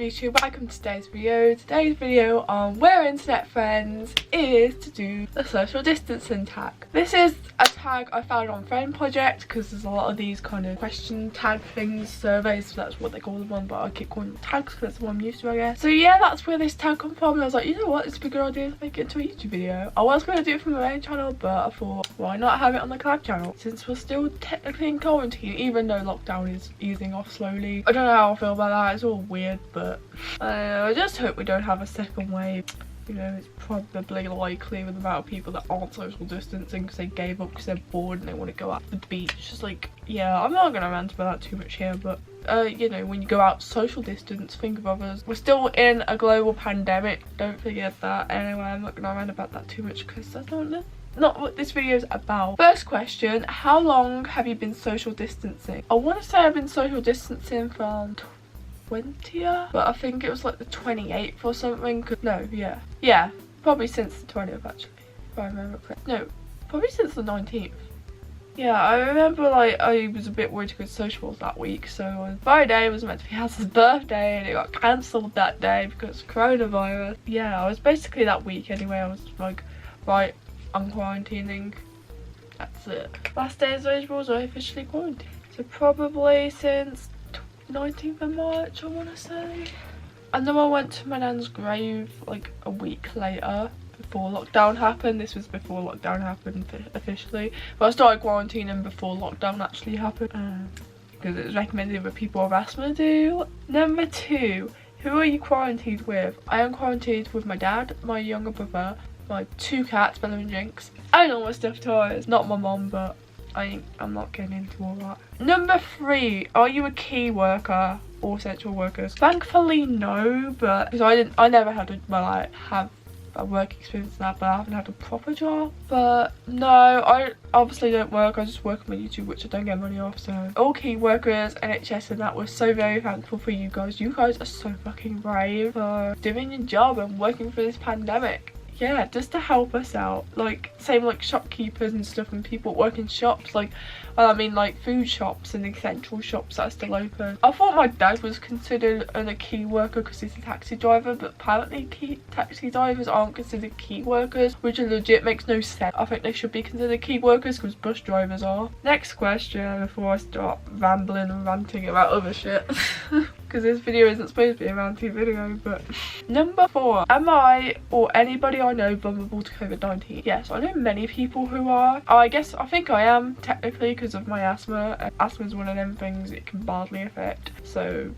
YouTube? Welcome to today's video. Today's video on We're Internet Friends is to do the social distancing tag. This is a tag I found on Friend Project because there's a lot of these kind of question tag things, surveys, so that's what they call them on, but I keep calling them tags because that's what I'm used to, I guess. So yeah, that's where this tag come from, and I was like, you know what, it's a good idea to make it into a YouTube video. I was going to do it from my main channel, but I thought, why not have it on the collab channel since we're still technically in quarantine, even though lockdown is easing off slowly. I don't know how I feel about that, it's all weird, but I just hope we don't have a second wave. You know, it's probably likely with the amount of people that aren't social distancing because they gave up because they're bored and they want to go out to the beach. It's just like, yeah, I'm not gonna rant about that too much here, but you know, when you go out, social distance, think of others. We're still in a global pandemic, don't forget that. Anyway, I'm not gonna rant about that too much because that's not what this video is about. First question, how long have you been social distancing? I want to say I've been social distancing from 20th, but I think it was like the 28th or something. Yeah, probably since the 20th actually, if I remember correctly. No, probably since the 19th. Yeah, I remember like I was a bit worried to go to socials that week, so on Friday it was meant to be Haz's birthday and it got cancelled that day because of coronavirus. Yeah, I was basically that week anyway, I was like, right, I'm quarantining, that's it. Last day of socials I officially quarantined. So probably since 19th of March, I want to say. And then I went to my nan's grave like a week later before lockdown happened. This was before lockdown happened officially, but I started quarantining before lockdown actually happened because it was recommended that people with asthma do. Number 2, who are you quarantined with? I am quarantined with my dad, my younger brother, my 2 cats, Bella and Jinx, and all my stuffed toys. Not my mom, but I'm not getting into all that. Number 3, are you a key worker or essential workers? Thankfully no, but because I never had have a work experience in that, but I haven't had a proper job. But no, I obviously don't work, I just work on my YouTube, which I don't get money off. So all key workers, NHS and that, we're so very thankful for you guys. You guys are so fucking brave for doing your job and working through this pandemic. Yeah, just to help us out. Like, same like shopkeepers and stuff and people that work in shops, like, well, I mean like food shops and essential shops that are still open. I thought my dad was considered a key worker because he's a taxi driver, but apparently taxi drivers aren't considered key workers, which legit makes no sense. I think they should be considered key workers because bus drivers are. Next question before I start rambling and ranting about other shit. Because this video isn't supposed to be a ranting video, but number 4, am I or anybody I know vulnerable to COVID-19? Yes, I know many people who are. I think I am technically because of my asthma. Asthma is one of them things it can badly affect, so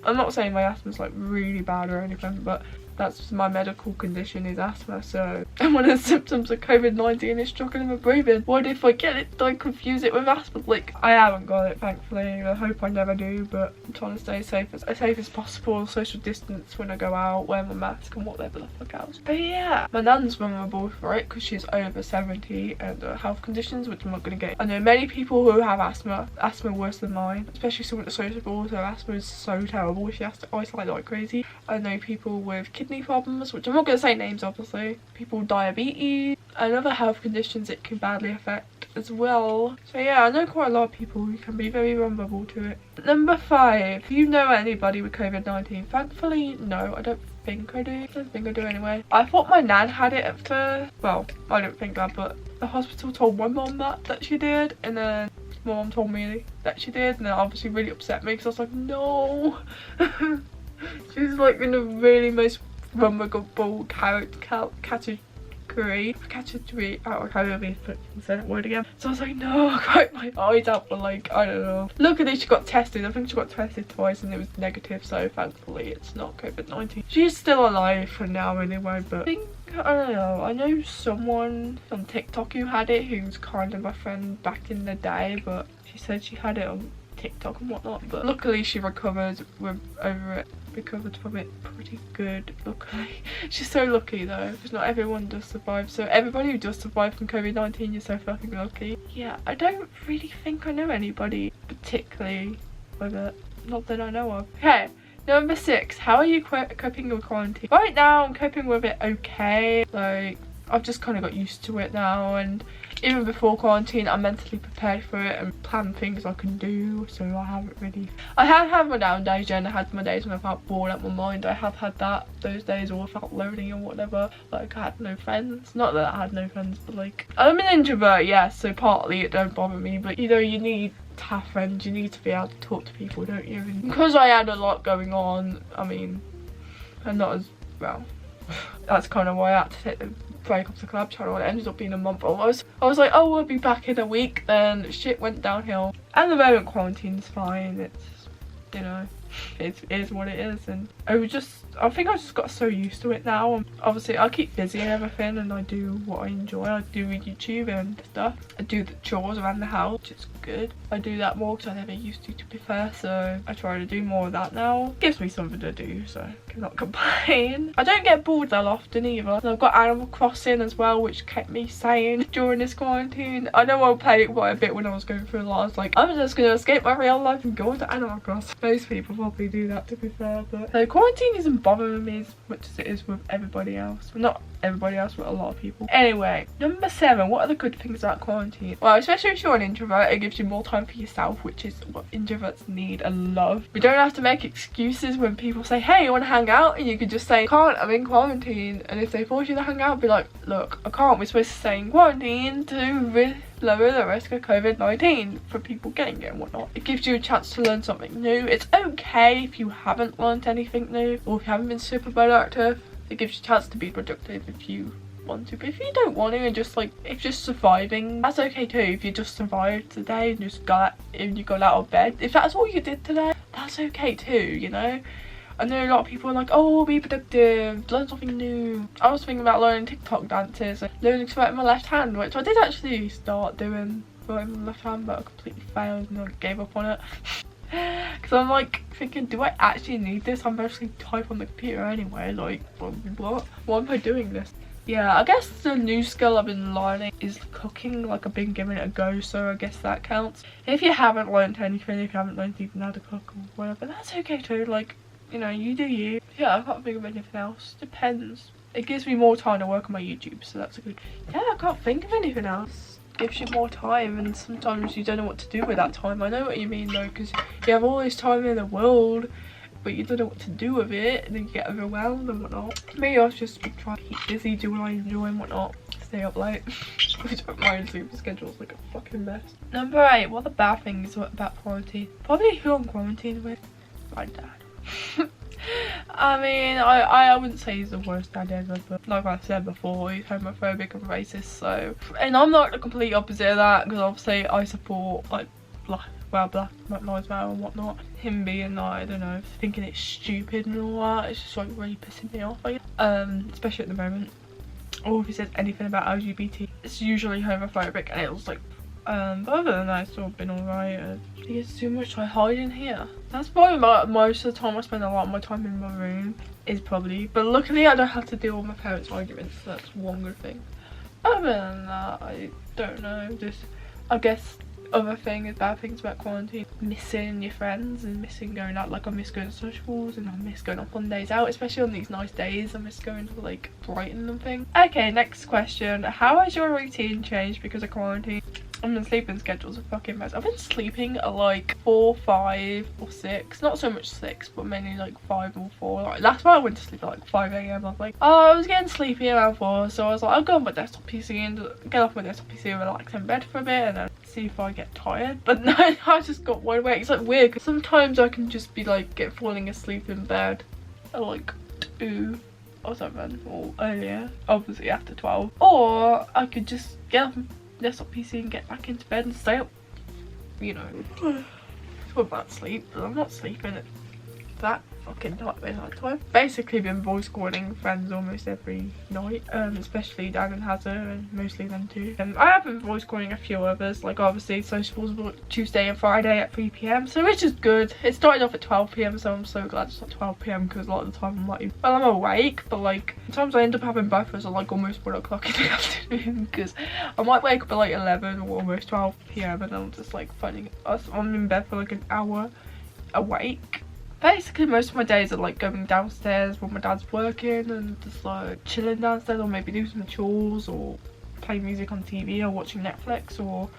I'm not saying my asthma's like really bad or anything, but that's my medical condition is asthma. So, and one of the symptoms of COVID-19 is struggling with breathing. What if I get it, like confuse it with asthma? Like, I haven't got it thankfully, I hope I never do, but I'm trying to stay safe as possible, social distance when I go out, wear my mask and whatever the fuck else. But yeah, my nan's vulnerable for it because she's over 70 and health conditions, which I'm not going to get. I know many people who have asthma worse than mine, especially someone that's sociable, so asthma is so terrible, she has to isolate like crazy. I know people with kidney problems, which I'm not going to say names obviously, people with diabetes and other health conditions it can badly affect as well. So yeah, I know quite a lot of people who can be very vulnerable to it. Number 5, do you know anybody with COVID-19? Thankfully no, I don't think I do. I don't think I do anyway. I thought my nan had it at first. Well, I don't think that, but the hospital told my mom that she did, and then my mom told me that she did, and that obviously really upset me because I was like, no. She's like in the really most vulnerable category, however you say that word again. So I was like, no, I cried my eyes out, but like, I don't know. Luckily she got tested, I think she got tested twice and it was negative, so thankfully it's not COVID-19. She's still alive for now anyway, but I don't know, I know someone on TikTok who had it, who's kind of my friend back in the day, but she said she had it on TikTok and whatnot, but luckily she recovered from it pretty good, luckily. She's so lucky though, because not everyone does survive, so everybody who does survive from COVID-19, you're so fucking lucky. Yeah, I don't really think I know anybody particularly with it, not that I know of. Okay, number 6, how are you coping with quarantine? Right now I'm coping with it okay. Like, I've just kind of got used to it now, and even before quarantine I'm mentally prepared for it and plan things I can do, so I haven't really... I have had my down days, and I had my days when I felt bored out my mind. I have had those days, or I felt lonely or whatever, like I had no friends. Not that I had no friends, but like, I'm an introvert, yes, so partly it don't bother me, but you know, you need to have friends, you need to be able to talk to people, don't you? And because I had a lot going on, I mean, I'm not as well, that's kind of why I had to take the break off the collab channel. It ended up being a month. I was like, oh, we'll be back in a week, then shit went downhill. At the moment quarantine's fine, it's, you know, it is what it is, and I think I just got so used to it now. Obviously I keep busy and everything, and I do what I enjoy. I do YouTube and stuff. I do the chores around the house, which is good. I do that more because I never used to be fair, so I try to do more of that now. It gives me something to do, so I cannot complain. I don't get bored that often either. And I've got Animal Crossing as well, which kept me sane during this quarantine. I know I played it quite a bit when I was going through a lot. I was like, I'm just gonna escape my real life and go into Animal Crossing. Most people probably do that, to be fair, but so quarantine isn't bothering me as much as it is with everybody else. Well, not everybody else, but a lot of people. Anyway, number 7, what are the good things about quarantine? Well, especially if you're an introvert, it gives you more time for yourself, which is what introverts need and love. We don't have to make excuses when people say, hey, you want to hang out? And you could just say, can't, I'm in quarantine. And if they force you to hang out, be like, look, I can't, we're supposed to stay in quarantine to lower the risk of COVID-19 for people getting it and whatnot. It gives you a chance to learn something new. It's okay if you haven't learned anything new, or if you haven't been super productive. It gives you a chance to be productive if you want to, but if you don't want to and just like, if just surviving, that's okay too. If you just survived today and just got out of bed, if that's all you did today, that's okay too, you know. I know a lot of people are like, oh, be productive, learn something new. I was thinking about learning TikTok dances and learning to write in my left hand, which I did actually start doing, writing in my left hand, but I completely failed and I gave up on it. Because I'm like thinking, do I actually need this? I'm mostly type on the computer anyway, like, what? Why am I doing this? Yeah, I guess the new skill I've been learning is cooking. Like, I've been giving it a go, so I guess that counts. If you haven't learned anything, if you haven't learned even how to cook or whatever, that's okay too. Like, you know, you do you. Yeah, I can't think of anything else. Depends. It gives me more time to work on my YouTube, so that's a good... Yeah, I can't think of anything else. Gives you more time, and sometimes you don't know what to do with that time. I know what you mean though, because you have all this time in the world, but you don't know what to do with it, and then you get overwhelmed and whatnot. Me, I've just been trying to keep busy, do what I enjoy and whatnot. Stay up late. Which my sleep schedule's like a fucking mess. Number 8, what are the bad things about quarantine? Probably who I'm quarantined with. My dad. I mean, I wouldn't say he's the worst dad ever, but like I said before, he's homophobic and racist, so... And I'm not the complete opposite of that, because obviously I support, like, Black Lives Matter and whatnot. Him being like, I don't know, thinking it's stupid and all that, it's just like really pissing me off, I guess. Especially at the moment. Or if he says anything about LGBT, it's usually homophobic, and it was like... but other than that, it's still been alright. It's too much I hide in here. That's probably most of the time I spend a lot of my time in my room, is probably. But luckily I don't have to deal with my parents' arguments, so that's one good thing. Other than that, I don't know. Just, I guess, other bad things about quarantine. Missing your friends and missing going out. Like, I miss going to socials and I miss going on fun days out, especially on these nice days. I miss going to like Brighton and things. Okay, next question. How has your routine changed because of quarantine? I mean, sleeping schedule's a fucking mess. I've been sleeping at like 4, 5 or 6. Not so much 6, but mainly like 5 or 4. Like, that's why I went to sleep at like 5 AM. I was like, oh, I was getting sleepy around 4. So I was like, I'll go on my desktop PC and get off my desktop PC and relax in bed for a bit and then see if I get tired. But no, I just got wide awake. It's like weird, because sometimes I can just be like falling asleep in bed at like 2 or something, or earlier, obviously after 12. Or I could just get off desktop PC and get back into bed and stay up, you know. Talk about sleep, but I'm not sleeping at that fucking time. Basically been voice calling friends almost every night, especially Dan and Hazza, and mostly them too. I have been voice calling a few others, like obviously socials Tuesday and Friday at 3 PM, so which is good. It started off at 12 PM, so I'm so glad it's not 12 PM, because a lot of the time I'm like, well, I'm awake, but like sometimes I end up having breakfast at like almost 1 o'clock in the afternoon, because I might wake up at like 11 or almost 12 PM, and I'm just like I'm in bed for like an hour awake, Basically most of my days are like going downstairs when my dad's working and just like chilling downstairs, or maybe do some chores or play music on TV or watching Netflix, or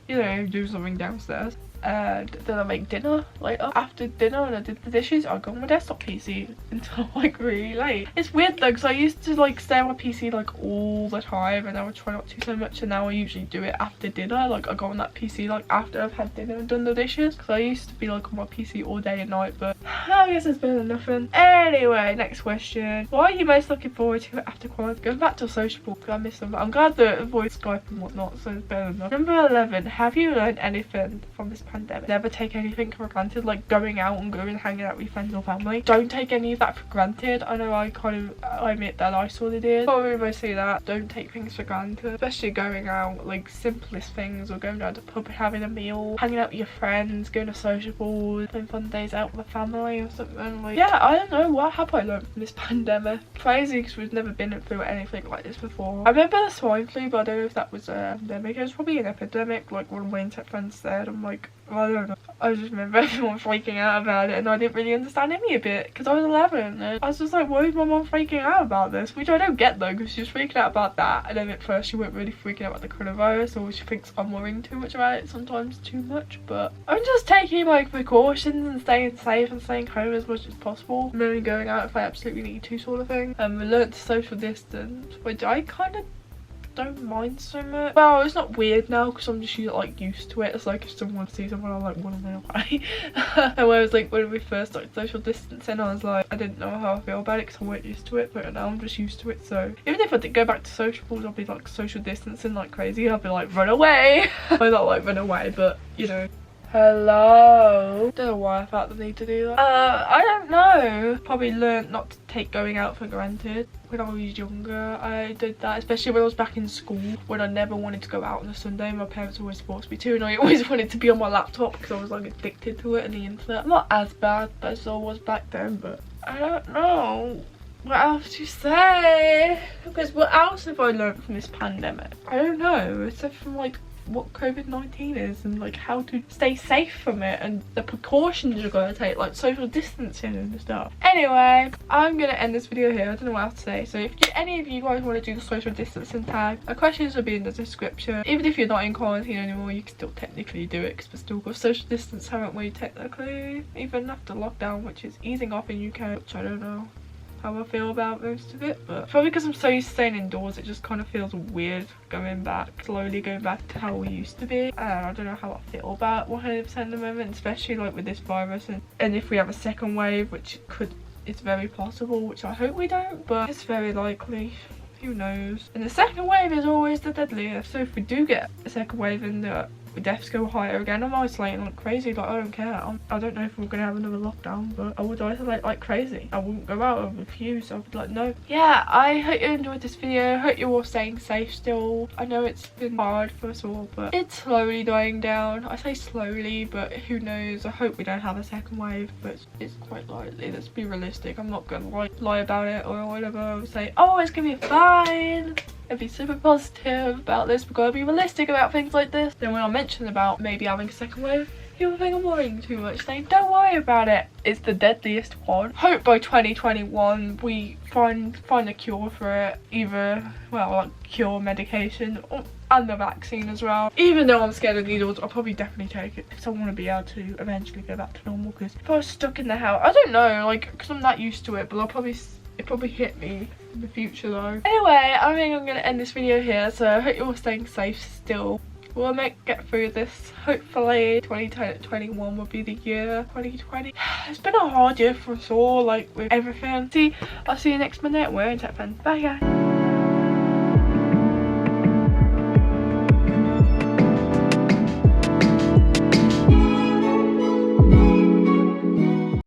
you know, do something downstairs. And then I make dinner later. After dinner, and I did the dishes, I go on my desktop PC until like really late. It's weird though, because I used to like stay on my PC like all the time, and I would try not to so much, and now I usually do it after dinner. Like I go on that PC like after I've had dinner and done the dishes, because I used to be like on my PC all day and night, but I guess it's better than nothing. Anyway, next question. What are you most looking forward to after quarantine? Going back to sociable, because I miss them, but I'm glad to avoid Skype and whatnot, so it's better than nothing. Number 11, have you learned anything from this pandemic? Never take anything for granted, like going out and going and hanging out with friends or family. Don't take any of that for granted. I know I admit that I sort of did. Probably mostly that. Don't take things for granted, especially going out, like simplest things, or going down to the pub and having a meal, hanging out with your friends, going to sociables, having fun days out with the family or something. Like, yeah, I don't know, what have I learned from this pandemic? Crazy, because we've never been through anything like this before. I remember the swine flu, but I don't know if that was a pandemic. It was probably an epidemic, like one of my internet friends said. I'm like, well, I don't know. I just remember everyone freaking out about it, and I didn't really understand any of it because I was 11, and I was just like, why is my mom freaking out about this? Which I don't get though, because she was freaking out about that, and then at first she weren't really freaking out about the coronavirus, or she thinks I'm worrying too much about it, sometimes too much. But I'm just taking my precautions and staying safe and staying home as much as possible. I'm only going out if I absolutely need to, sort of thing. We learnt to social distance, which I kind of don't mind so much. Well, it's not weird now because I'm just like used to it. It's like if someone sees someone, I'm like, one away away. And whereas like when we first started social distancing, I was like, I didn't know how I feel about it because I weren't used to it, but now I'm just used to it. So even if I did go back to sociables, I'll be like social distancing like crazy. I'll be like, run away. I not like run away, but you know. Hello. Don't know why I felt the need to do that. I don't know. Probably learned not to take going out for granted. When I was younger, I did that, especially when I was back in school, when I never wanted to go out on a Sunday. My parents always forced me to, and I always wanted to be on my laptop because I was like addicted to it and the internet. I'm not as bad as I was back then, but I don't know. What else to say? Because what else have I learned from this pandemic? I don't know, except from like what COVID-19 is and like how to stay safe from it and the precautions you're going to take, like social distancing and stuff. Anyway, I'm gonna end this video here. I don't know what else to say. So if any of you guys want to do the social distancing tag, my questions will be in the description. Even if you're not in quarantine anymore, you can still technically do it because we're still got social distance, haven't we, technically, even after lockdown, which is easing off in UK, which I don't know how I feel about most of it, but probably because I'm so used to staying indoors, it just kind of feels weird slowly going back to how we used to be. I don't know how I feel about 100% at the moment, especially like with this virus, and if we have a second wave, which it's very possible, which I hope we don't, but it's very likely. Who knows? And the second wave is always the deadliest, so if we do get a second wave and the deaths go higher again, I'm isolating like crazy. Like I don't care. I don't know if we're gonna have another lockdown, but I would isolate like crazy. I wouldn't go out and refuse. I would like, no. Yeah, I hope you enjoyed this video. I hope you're all staying safe still. I know it's been hard for us all, but it's slowly dying down. I say slowly, but who knows? I hope we don't have a second wave, but it's quite likely. Let's be realistic. I'm not gonna like lie about it or whatever. I would say, oh, it's gonna be fine. And be super positive about this. We've got to be realistic about things like this. Then when I mention about maybe having a second wave, people think I'm worrying too much, saying don't worry about it. It's the deadliest one. Hope by 2021 we find a cure for it. Either, well, like cure, medication, and the vaccine as well. Even though I'm scared of needles, I'll probably definitely take it because I want to be able to eventually go back to normal. Because if I was stuck in the house, I don't know, like, because I'm not used to it, but it probably hit me in the future though. Anyway, I think I'm gonna end this video here, so I hope you're all staying safe still. We'll get through this. Hopefully 2021 will be the year. 2020. It's been a hard year for us all, like with everything. I'll see you next minute. We're in Tech Friends. Bye guys.